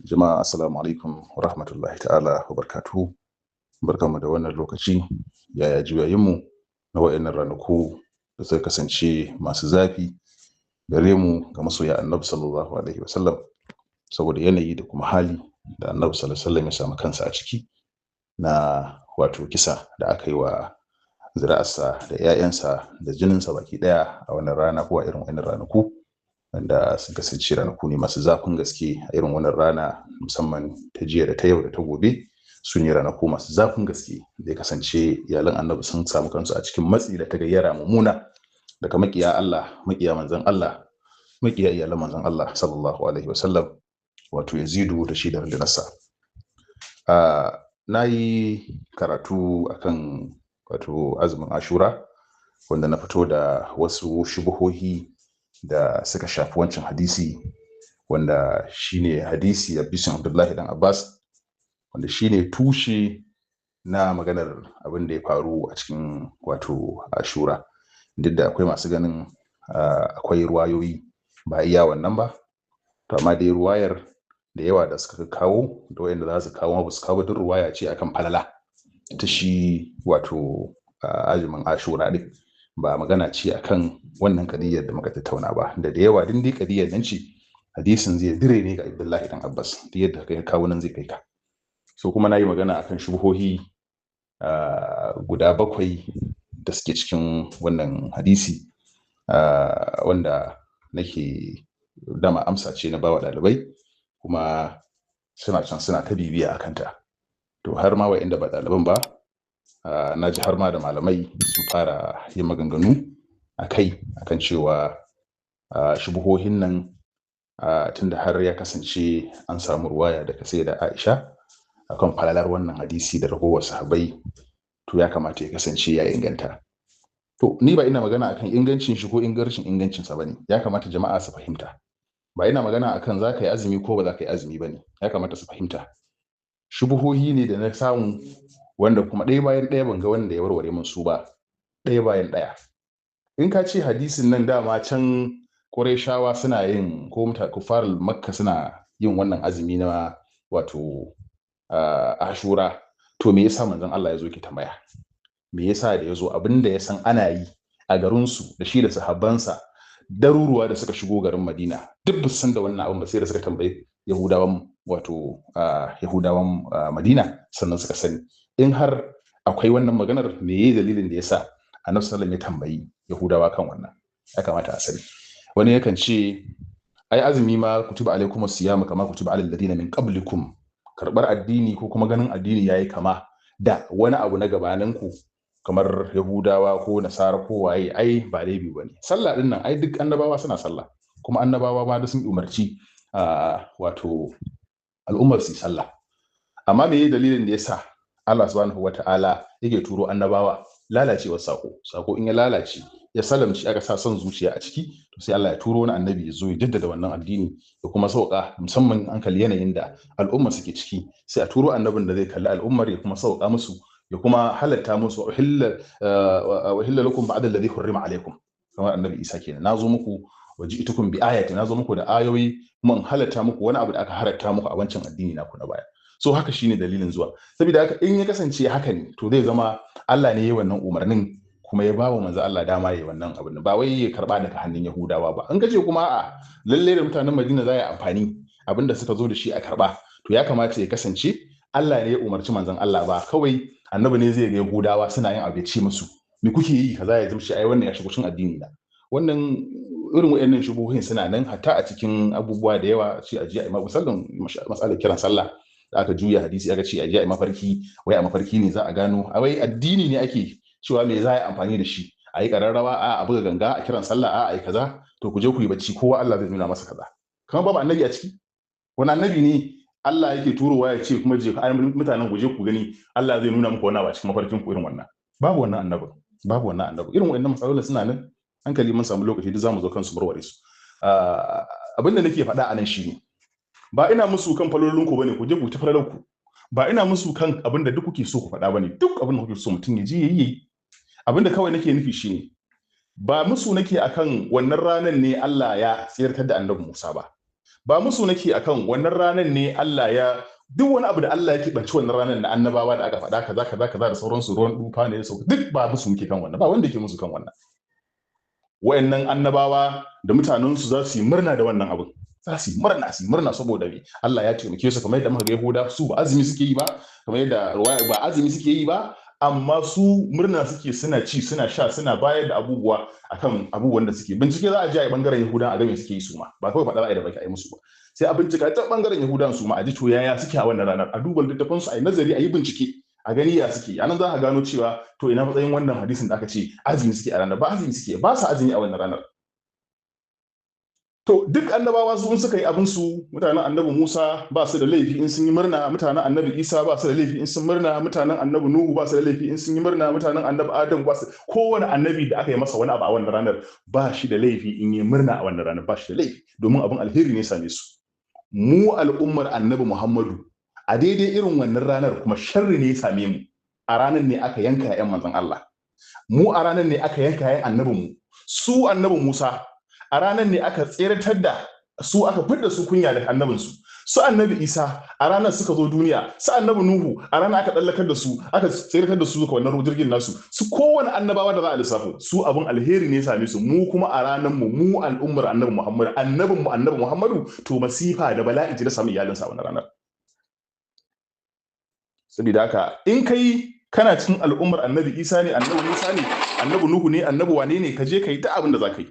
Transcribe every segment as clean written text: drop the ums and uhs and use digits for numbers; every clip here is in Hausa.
Jama'a assalamu alaikum wa rahmatullahi ta'ala wa barakatuhu. Barkanmu da wannan lokaci. Yaya juyayinmu na waɗannan ranaku da suka kasance masu zafi gare mu ga masoya Annabi sallallahu alaihi wasallam, saboda yanayi da kuma hali da Annabi sallallahu alaihi wasallam ya samu kansa a ciki na wato kisa da aka yi wa zuri'arsa da 'ya'yansa da jininsa baki ɗaya a wannan rana ko a irin wannan ranaku wanda sun kasance ranaku ne masu zafin gaske a irin wannan rana, musamman ta jiya da ta yau da ta gobe. Su ne ranaku masu zafin gaske da ya kasance iyalan Annabi sun samu kansu a cikin matsi da tagayyara mummuna daga makiya Allah, makiya manzon Allah, makiya iyalan manzon Allah sallallahu alaihi wasallam, wato Yazidu da shi da rundunarsa. Na yi karatu akan wato azumin Ashura, wanda na fito da wasu shubuhohi da suka shafi wancan hadisi, wanda shine hadisi hadisin Abdullahi dan Abbas, wanda shine tushe na maganar abin da ya faru a cikin wato Ashura. Duk da akwai masu ganin akwai ruwayoyi ba iya wannan ba, to amma dai ruwayar da yawa da suka kawo da wayanda za su kawo ba su kawo duk ruwaya ce akan falala ta shi wato azumin Ashura din, ba magana ce akan wannan kadiyar da muka tattauna ba. Da yawa din dai kadiyar nan ce, hadisin zai dire ne ga Abdullahi dan Abbas, da yadda kai kawo nan zai kai ka. So kuma nayi magana akan shubuhohi guda 7 da suke cikin wannan hadisi, wanda nake dama amsa ce na bawa ɗalibai, kuma suna can suna ta bibiya akan ta. To har ma wa'inda ba ɗaliban ba, na ji har ma da malamai sun fara yin maganganu akan cewa shubuhohin nan tunda har ya kasance an samu ruwaya daga sayyida Aisha akan falalar wannan hadisi da ragowar sahabbai, to ya kamata ya kasance ya inganta. To ni ba ina magana akan ingancin shi ko ingancin sa bane, ya kamata jama'a su fahimta. Ba ina magana akan za ka yi azumi ko ba za ka yi azumi bane, ya kamata su fahimta. Shubuhohi ne da na samu wanda kuma ɗaya bayan ɗaya ban ga wanda ya warware min su ba, ɗaya bayan ɗaya. In ka ce hadisin nan dama can Qurayshawa suna yin, ko kufarul Makka suna yin wannan azumi na wato Ashura, to me yasa manzon Allah ya zo ki tambaya? Me yasa da ya zo abinda ya san ana yi a garinsu da shi da sahabbansa daruruwa da suka shigo garin Madina duk ba su san da wannan abin ba, sai da suka tambayi Yahudawan wato Yahudawan Madina sannan suka sani. In har akwai wannan maganar, me yayi dalilin da yasa Annabi sallallahu alaihi wasallam ya tambayi Yahudawa kan wannan? Ya kamata a sani. Wani yakan ce ai azumi ma kutiba alaikumus siyam kama kutiba alal ladina min qablikum. Karbar addini ko kuma ganin addini yayi kama da wani abu na gabaninku kamar Yahudawa ko Nasara ko waye, ai ba laifi bane. Sallah din nan ai duk annabawa suna sallah, kuma annabawa ma da sun umarci wato al'ummar su sallah. Amma me yayi dalilin da yasa Allah subhanahu wata'ala yake turo annabawa? Lalacewar sako in ya lalace ya salamci aka sa son zuciya a ciki, to sai Allah ya turo wani annabi ya zo ya jaddada wannan addini da kuma sauka, musamman an kalli yanayin da al'umma suke ciki, sai a turo annabin da zai kalli al'ummar ya kuma sauka musu, ya kuma halatta musu uhilla lakum ba'da alladhi hurrima alaikum, kamar annabi Isa kenan. Nazo muku waji'tukum bi ayati, nazo muku da ayoyi kuma in halatta muku wani abu da aka halatta muku a wancan addini naku na baya. So haka shine dalilin zuwa. Saboda haka in ya kasance haka ne, to zai zama Allah ne yayi wannan umarnin kuma ya bawa manzo Allah dama yayi wannan abin, ba wai ya karba daga hannun Yahudawa ba. An kace kuma a lalle da mutanen Madina za ya amfani abinda suka zo da shi a karba, to ya kamata ya kasance Allah ne ya umarci manzon Allah, ba kawai annabi ne zai ga Yahudawa suna yin abu ya ce musu me kuke yi kaza, ya zama shi ai wannan ya shigo cikin addini na. Wannan irin wayannan shubuhin suna nan hatta a cikin abubuwa da yawa. Ce ajiya Imam sallan masalar kiran sallah da aka juya hadisi aka ce ajiya mafarki, wai a mafarki ne za a gano, a wai addini ne ake cewa me za a yi amfani da shi, a yi kararrawa, a buga ganga a kiran sallah, a yi kaza, to ku je ku yi bacci, kowa Allah zai nuna masa kaza. Kamar babu annabi a ciki? Wani annabi ne Allah yake turowa ya ce kuma je ka mutanen guje ku gani Allah zai nuna muku wani abu a cikin mafarkin ku irin wannan? Babu wannan annabi, babu wannan annabi. Irin wayannan matsalolin suna nan, hankali mun samu lokaci duk zamu zo kansu barware su. Abinda nake faɗa a nan shine, ba ina musu kan falolin ku bane, ku je ku ta falalar ku. Ba ina musu kan abinda duk kuke so ku faɗa bane, duk abinda kuke so mutum ya je yayi. Abinda kawai nake nufi shine, ba musu nake akan wannan ranan ne Allah ya tsirtar da annabi Musa ba. ba musu nake akan wannan ranar ne Allah ya duk wani abu da Allah ya kibanci wannan ranar na annabawa da aka faɗa kaza da sauransu, ruwan dufa ne da sauransu, duk ba musu muke kan wannan, ba wanda yake musu kan wannan. Wayannan annabawa da mutanensu za su yi murna da wannan abin, za su yi murna saboda me Allah ya taimake su, kamar yadda muka ga Yahuda su ba azumi suke yi ba, kamar yadda ba azumi suke yi ba, amma su murna suke, suna ci suna sha suna bayar da abubuwa akan abubuwan da suke. Bincike za a je a bangaren Yahuda a ga me suke yi su ma, ba kawai faɗa da baki a yi musu ba, sai a bincika ta bangaren Yahudan su ma a ji to yaya suke a wannan ranar, a duba littafin su, a yi nazari, a yi bincike, a gani ya suke. Anan za ka gano cewa to ina matsayin wannan hadisin da aka ce azumi suke a ranar. Ba azumi suke, ba su azumi a wannan ranar. To duk annabawa su suka yi abin su, mutanen annabi Musa ba su da laifi in sun yi murna, mutanen annabi Isa ba su da laifi in sun murna, mutanen annabi Nuhu ba su da laifi in sun yi murna, mutanen annabi Adam ba su, kowane annabi da aka yi masa wani abu a wannan ranar ba shi da laifi in yi murna a wannan ranar, ba shi da laifi, domin abin alheri ne same su. Mu al'ummar annabi Muhammadu a daidai irin wannan ranar kuma sharri ne ya same mu. A ranar ne aka yanka ƴan manzon Allah, mu a ranar ne aka yanka ƴan annabinmu. Su annabi Musa a ranar ne aka tseratar da su, aka fidda su kunya da annabinsu. Su annabi Isa a ranar suka zo duniya, su annabi Nuhu a ranar aka tsallakar da su, aka tseratar da su zuwa wannan jirgin nasu. Su kowane annabawa da za a lissafo su abin alheri ne ya same su. Mu kuma a ranar mu al'ummar annabi Muhammad, annabin mu annabi Muhammadu, to masifa da bala'i ta samu iyalinsa a wannan ranar. Saboda haka in kai kana cikin al'ummar annabi Isa ne, annabi Musa ne, annabi Nuhu ne, annabi wane ne, ka je ka yi ta abin da za ka yi.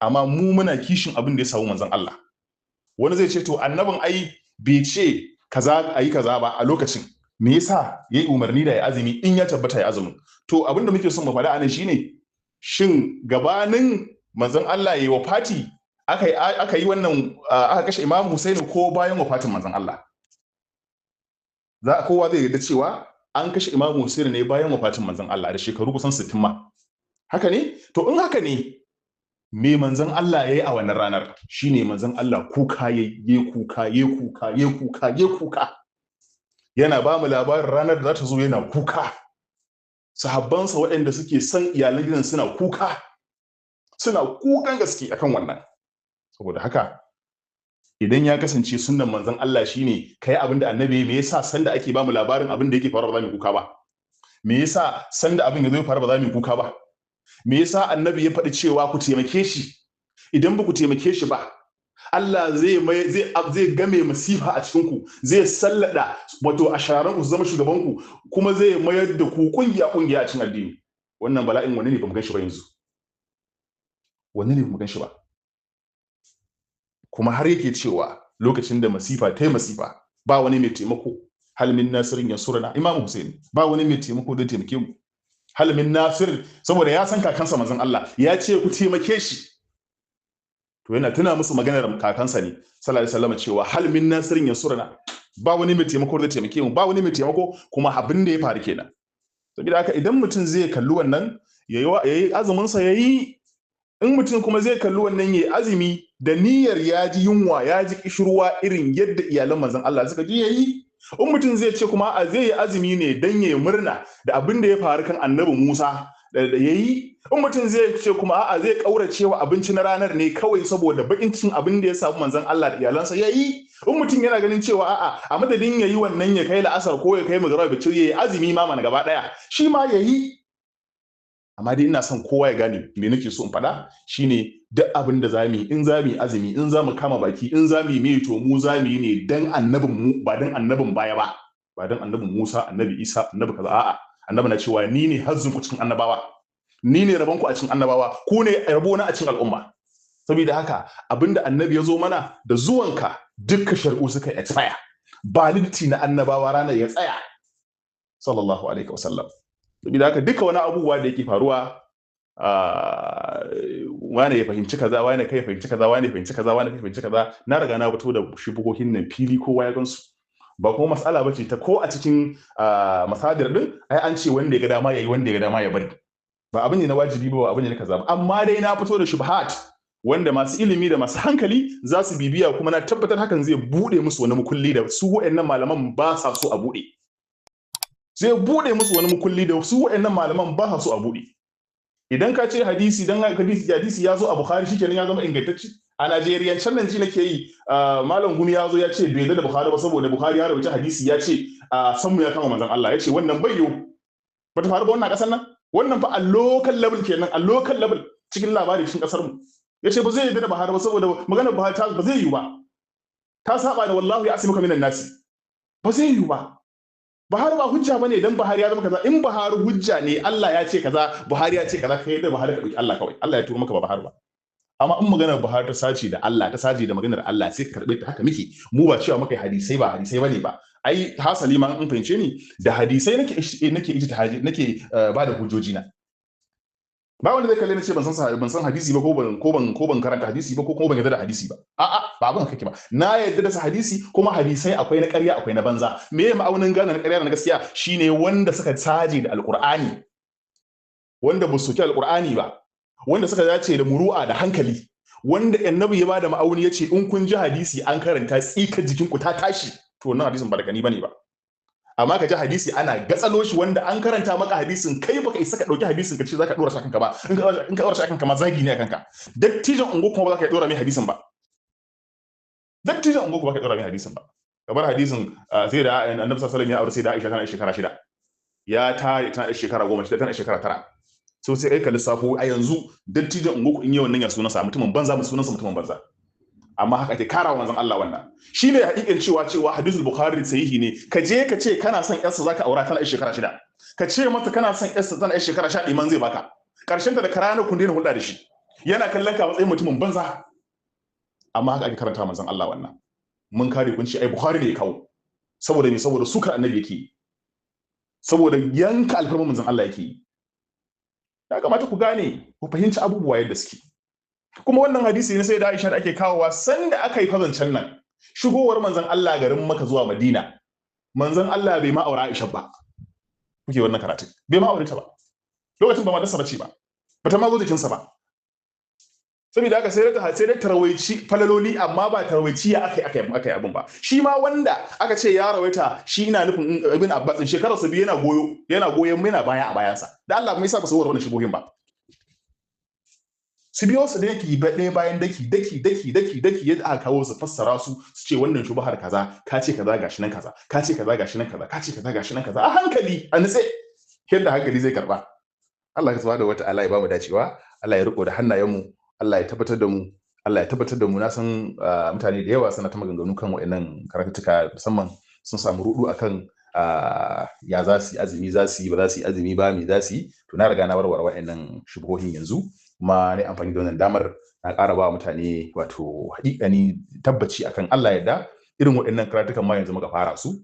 Amma mu muna kishin abin da ya samu manzon Allah. Wani zai ce to annabin ai bai ce kaza ayi kaza ba a lokacin, me yasa yayi umarni da ya azumi in ya tabbata ya azumin? To abin da muke son mu faɗa anan shine, shin gabanin manzon Allah yayi wafati aka yi wannan aka kashe Imam Hussein ko bayan wafatin manzon Allah? Kowa zai yarda cewa an kashe Imam Hussein ne bayan wafatin manzon Allah da shekaru kusan 60 ma. Haka ne? To in haka ne, me manzon Allah yayi a wannan ranar? Shine manzon Allah kuka yayi kuka. Yana ba mu labarin ranar da za ta zo yana kuka. Sahabbansa waɗanda suke son iyalan gidan suna kuka. Suna kukan gaske akan wannan. Saboda haka idan ya kasance sunnan manzon Allah shine kai abin da annabi, me yasa sanda ake ba mu labarin abin da yake faruwa ba za mu kuka ba? Me yasa sanda abin ya zo faru ba za mu kuka ba? Me yasa annabi ya faɗi cewa ku taimake shi? Idan ba ku taimake shi ba, Allah zai game masifa a cikin ku, zai sallada wato asharan ku zama shugaban ku, kuma zai mayar da ku kungiya a cikin addini. Wannan bala'in wani ne ba mu gan shi ba yanzu? Wani ne ba mu gan shi ba? Kuma har yake cewa lokacin da masifa ta yi masifa, ba wani mai taimako. Hal min nasirin yansuruna, Imam Hussein, ba wani mai taimako da taimake mu. Hal min nasir, saboda ya san kakansa manzon Allah ya ce ku taimake shi. To yana tuna musu maganar kakansa ne sallallahu alaihi wasallam cewa hal min nasirin yansuruna, ba wani mai taimako da taimake mu, ba wani mai taimako, kuma abin da ya faru kenan. Saboda haka idan mutum zai kalli wannan yayi azumin sa yayi, in mutum kuma zai kalli wannan yayi azumi da niyyar ya ji yunwa, ya ji kishirwa irin yadda iyalan manzon Allah suka ji yayi. In mutum zai ce kuma zai yi azumi ne dan yayi murna da abin da ya faru kan annabi Musa da yayi. In mutum zai ce kuma zai kaurace wa abinci na ranar ne kawai saboda bakin cin abin da ya samu manzon Allah da iyalansa yayi. In mutum yana ganin cewa a madadin yayi wannan ya kai la'asar ko ya kai magriba bacci yayi azumi ma mana gaba daya, shi ma yayi. Amma dai ina son kowa ya gane me nake so in faɗa shine duk abin da zamu yi, in zamu yi azumi, in zamu kama baki, in zamu yi me, to mu zamu yi ne dan annabin mu, ba dan annabin baya ba, ba dan annabin Musa, annabi Isa, annabi kaza. Annabi na cewa ni ne hazzun ku cikin annabawa, ni ne rabon ku a cikin annabawa, ku ne rabona a cikin al'umma. Saboda haka abinda annabi ya zo mana da zuwanka, dukkan shari'u suka expire, validity na annabawa ranar ya tsaya sallallahu alaihi wasallam. Saboda haka duka wani abubuwa da yake faruwa, wane ya fahimci kaza, wane kai fahimci kaza, wane fahimci kaza, wane kai fahimci kaza, na riga na fito da shubuhohin nan fili, kowa ya gansu. Ba kuma mas'ala bace ta ko a cikin masadir din ai an ce wanda ya ga dama yayi, wanda ya ga dama ya bari. Ba abin ne na wajibi ba, abin ne na kaza ba, amma dai na fito da shubhat wanda masu ilimi da masu hankali za su bibiya, kuma na tabbatar hakan zai bude musu wani mukulli da su waɗannan malaman ba sa so a bude. Zai bude musu wani mukulli da su waɗannan malaman ba sa so a bude. Idan ka ce hadisi, dan hadisi ya zo a Bukhari shikenan ya zama ingantacce, a Najeriya can nan ji nake yi Malam Gumi ya zo ya ce bai da Bukhari ba saboda Bukhari ya rawaita hadisi ya ce san mu ya kama manzon Allah ya ce wannan bai yiwu bata faru ba wannan kasar nan wannan fa a local level kenan a local level cikin labari cikin kasar mu ya ce ba zai yarda da Buhari ba saboda maganar Buhari ta ba zai yiwu ba ta saba da wallahi ya asimuka minan nasi ba zai yiwu ba Buhari ba hujja bane dan Buhari ya zama kaza in Buhari hujja ne Allah ya ce kaza Buhari ya ce kaza kai da Buhari ka dauki Allah kawai Allah ya turo maka ba Buhari ba amma in maganar Buhari ta sace da Allah ta sace da maganar Allah sai ka karbe ta haka miki mu ba cewa muka hadisai ba hadisai bane ba ai hasali ma in fahimce ni da hadisai nake ijtihadi nake ba da hujjoji na ba wanda zai kalle ni ce ban san hadisi ba ko ban karanta hadisi ba ko kuma ban yarda da hadisi ba a'a ba abin kake ba na yarda da hadisi kuma hadisai akwai na ƙarya akwai na banza me ya ma'aunin gane na ƙarya da na gaskiya shine wanda suka saje da alqur'ani wanda ba su ki alqur'ani ba wanda suka dace da muru'a da hankali wanda annabi ya bada ma'auni yace in kun ji hadisi an karanta tsikar jikin ku ta tashi to wannan hadisin ba da gani bane ba amma ka ji hadisi ana gatsalo shi wanda an karanta maka hadisin kai baka isa ka dauki hadisin ka ce zaka dora shi kanka ba in ka dora shi kanka ma zagi ne kanka dattijan ungo kuma ba zaka dora mai hadisin ba dattijan ungo kuma ba ka dora mai hadisin ba kamar hadisin sai da annabi sallallahu alaihi wasallam ya aure sai da Aisha tana shekara 6 ya tana shekara 10 tana shekara 9 so sai kai ka lissafo a yanzu dattijan ungo in yi wannan ya sunansa mutumin banza sunansa mutumin banza amma haka ake karawa manzon Allah wannan shine hakikin cewa hadisul bukhari sahihi ne ka je ka ce kana son yarsa zaka aura tana shekara 6 ka ce mata kana son yarsa tana shekara 11 man zai baka karshen ta da karana kun daina hulɗa da shi yana kallon ka matsayin mutumin banza amma haka ake karanta manzon Allah wannan mun kare kun ce ai bukhari ne ya kawo saboda me saboda sukar annabi yake saboda yanka alfarman manzon Allah yake ya kamata ku gane ku fahimci abubuwa yadda suke kuma wannan hadisi ne sai da Aisha da ake kawowa sanda aka yi fazancen nan shigowar manzon Allah garin Makka zuwa Madina manzon Allah bai ma aure Aisha ba kuke wannan karatu bai ma aure ta ba lokacin ba ma dasa bace ba bata ma zo jikin sa ba saboda haka sai da tarawaici falaloli amma ba tarawaici ya akai abin ba shi ma wanda aka ce ya rawaita shi ina nufin Ibn Abbas shekarar sa biyu yana goyon mina baya a bayansa da Allah mai yasa ba su warware wannan shigohin ba su biyo su da yake ɗaya bayan daki yadda aka kawo su fassara su ce wannan shubhar kaza ka ce kaza gashi nan kaza ka ce kaza gashi nan kaza ka ce kaza gashi nan kaza a hankali a nitse yadda hankali zai karba Allah subhanahu wata'ala ya ba mu dacewa Allah ya riko da hannayenmu Allah ya tabbatar da mu na san mutane da yawa suna ta maganganu kan wayannan karatuka musamman sun samu rudu akan ya za su yi azumi za su yi ba za su yi azumi ba me za su yi to na riga na warware wayannan shubuhohin yanzu kuma ne amfani da wannan damar na ƙara ba mutane wato haƙiƙani tabbaci akan Allah yadda irin waɗannan karatukan ma yanzu muka fara su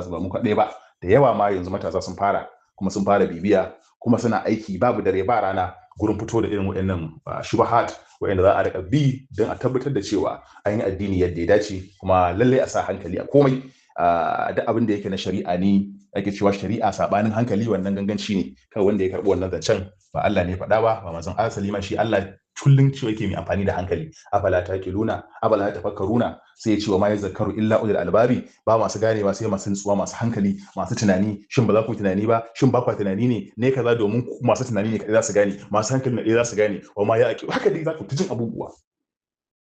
ba mu kaɗai ba da yawa ma yanzu matasa sun fara kuma sun fara bibiya kuma suna aiki babu dare ba rana gurin fito da irin waɗannan shubahat waɗanda za a rika bi don a tabbatar da cewa an yi addini yadda ya dace kuma lallai a sa hankali a komai da abin da yake na shari'a ne ake cewa shari'a sabanin hankali wannan ganganci ne kai wanda ya karbi wannan zancen ba Allah ne faɗa ba manzon asali ma shi Allah kullun cewa yake mai amfani da hankali afala taqiluna afala tafakkaruna sai ya ce wa ma yazakkaru illa ulul albabi ba masu ganewa sai masu nutsuwa masu hankali masu tunani shin ba za ku tunani ba shin ba ku tunani ne kaza domin masu tunani ne kadai za su gane masu hankali ne za su gane wa ma ya aqi haka dai za ku tujin abubuwa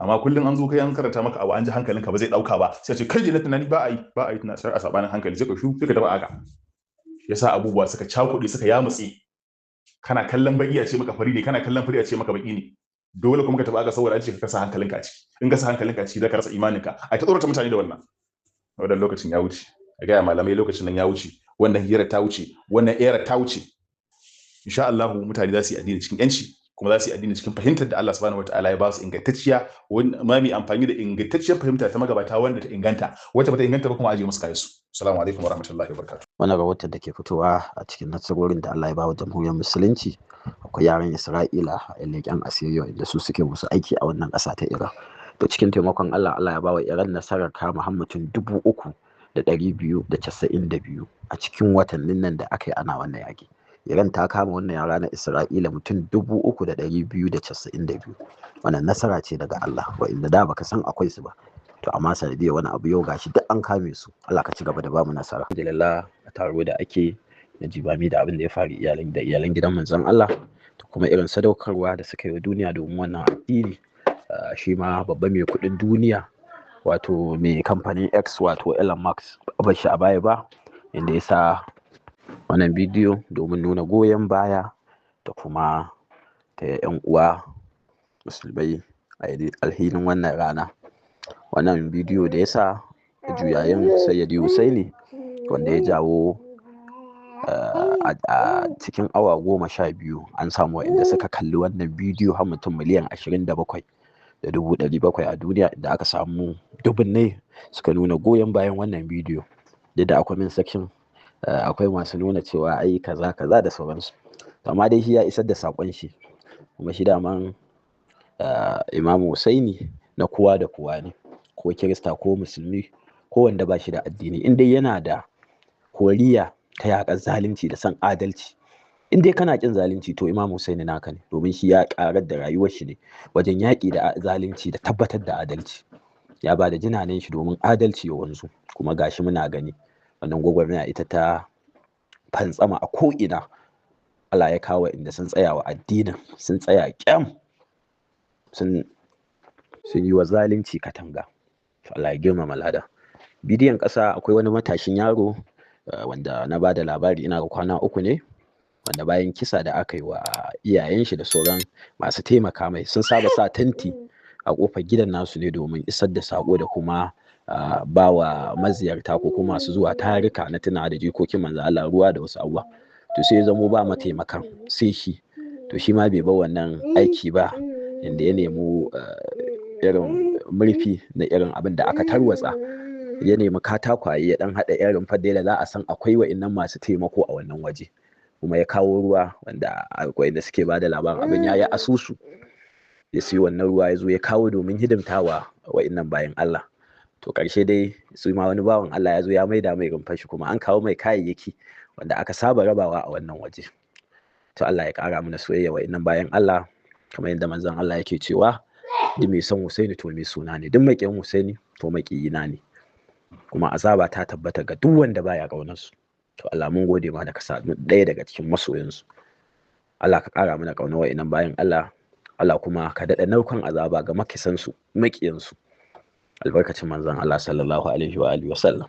amma kullun an zo kai an karanta maka abu an ji hankalinka ba zai dauka ba sai ce kai na tunani ba a yi tunani sai a sabanin hankali sai ka shu sai ka taba aka yasa abubuwa suka cakuɗe suka yamutse kana kallon baki a ce maka fari ne kana kallon fari a ce maka baki ne dole kuma ka taba aka saboda an ce ka sa hankalinka a ciki in ka sa hankalinka a ciki zaka rasa imaninka ai ta tsorata mutane da wannan lokacin ya wuce a ga malamai lokacin nan ya wuce wannan hira ta wuce wannan era ta wuce insha Allah mutane za su yi addini cikin yanci kuma za su yi addini cikin fahimtar da Allah subhanahu wataala ya ba su ingantacciya ma mai amfani da ingantacciyar fahimta ta magabata wanda ta inganta wacce bata inganta ba kuma aje musu kayansu assalamu alaikum warahmatullahi wabarakatuh wannan rahoton da ke fitowa a cikin nasarorin da Allah ya ba wa jamhuriyar musulunci akwai yaran Isra'ila a leƙen asiriya inda su suke musu aiki a wannan ƙasa ta Iran to cikin taimakon Allah ya ba wa Iran nasarar kama mutum 3,292 a cikin watannin nan da aka yi ana wannan yaƙi. Iran ta kama wannan yara na Isra'ila mutum 3,292. Wannan nasara ce daga Allah wa'inda da baka san akwai su ba. To amma sanadiyar wani abu yau gashi duk an kame su. Allah ka ci gaba da bamu nasara. Alhamdulillah a taro da ake na jibami da abin da ya faru iyalan gidan manzon Allah kuma irin sadaukarwa da suka yi wa duniya domin wannan addini. Shi ma babban mai kuɗin duniya wato mai kamfanin X wato Elon Musk ba shi a baya ba, inda ya sa wannan bidiyo domin nuna goyon baya da kuma ta 'yan uwa musulmai a alhinin wannan rana. Wannan bidiyo da ya sa juyayin Sayyidi Husaini wanda ya jawo a cikin awa 12 an samu waɗanda suka kalli wannan bidiyo har mutum miliyan 27,700 a duniya, da aka samu dubunnai suka nuna goyon bayan wannan bidiyo. Da akwai min section akwai masu nuna cewa ai kaza kaza da sauransu, amma dai shi ya isar da sakon shi, kuma shi daman Imam Husaini na kowa da kowa ne, ko Kirista ko Musulmi ko wanda ba shi da addini, in dai yana da koriya ta yaƙar zalunci da san adalci. In dai kana kin zalunci to Imam Husaini naka ne, domin shi ya ƙarar da rayuwar shi ne wajen yaƙi da zalunci da tabbatar da adalci. Ya ba da jinanen shi domin adalci ya wanzu, kuma gashi muna gani wannan gwagwarmaya ita ta fantsama a ko'ina. Allah ya kawo inda sun tsaya wa addinin, sun tsaya kyam, sun yi wa zalunci katanga. Allah ya girmama lada. Bidiyon ƙasa akwai wani matashin yaro wanda na ba da labari, ina ga kwana 3 ne, wanda bayan kisa da aka yi wa iyayen shi da sauran masu taimaka mai, sun saba sa tanti a kofar gidan nasu ne domin isar da sako da kuma ba wa maziyarta ko kuma masu zuwa tarika na tuna da jikokin manzo Allah ruwa da wasu abubuwa. To sai ya zamo ba mataimakan sai shi, to shi ma bai bar wannan aiki ba, inda ya nemi irin murfi na irin abin da aka tarwatsa, ya nemi katakwaye ya dan hada irin fadde da za a san akwai wa'annan masu taimako a wannan waje, kuma ya kawo ruwa wanda akwai da suke bada labarin abin yayi asusu, ya siyo wannan ruwa ya zo ya kawo domin hidimtawa wa'annan bayan Allah. To karshe dai su ma wani bawan Allah ya zo ya maida mai rumfar shi, kuma an kawo mai kayayyaki wanda aka saba rabawa a wannan waje. To Allah ya kara mana soyayya wa'annan bayan Allah, kamar yadda manzon Allah yake cewa duk mai son Husaini to mai suna ne, duk maƙiyin Husaini to maƙiyina ne, kuma azaba ta tabbata ga duk wanda baya ƙaunar su. To Allah mun gode ma da ka sa ɗaya daga cikin masoyansu. Allah ka ƙara mana ƙaunar wa'annan bayan Allah. Allah kuma ka daɗa naukan azaba ga makisansu, maƙiyansu, albarkacin manzon Allah sallallahu alaihi wa alihi wa sallam.